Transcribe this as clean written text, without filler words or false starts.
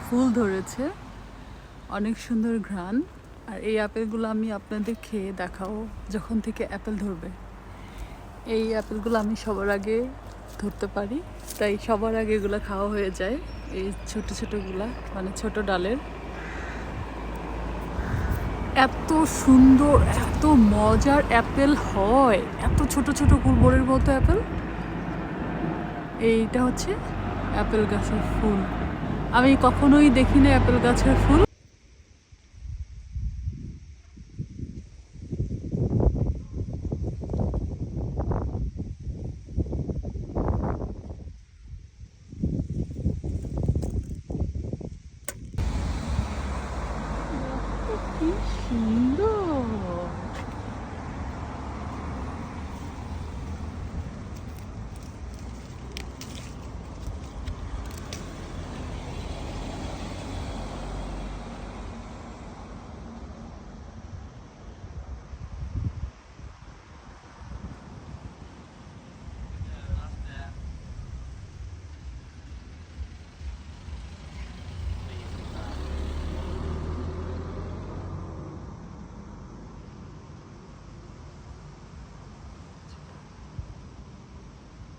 ফুল ধরেছে, অনেক সুন্দর ঘ্রাণ। আর এই আপেলগুলো আমি আপনাদের খেয়ে দেখাবো যখন থেকে আপেল ধরবে। এই আপেলগুলো আমি সবার আগে ধরতে পারি, তাই সবার আগে এগুলো খাওয়া হয়ে যায়। এই ছোট ছোটগুলা মানে ছোট ডালের। এত সুন্দর, এত মজার অ্যাপেল হয়, এত ছোট ছোট গুলবরের মতো অ্যাপেল। এইটা হচ্ছে অ্যাপেল গাছের ফুল। আমি কখনোই দেখিনি অ্যাপেল গাছের ফুল। কি সুন্দর!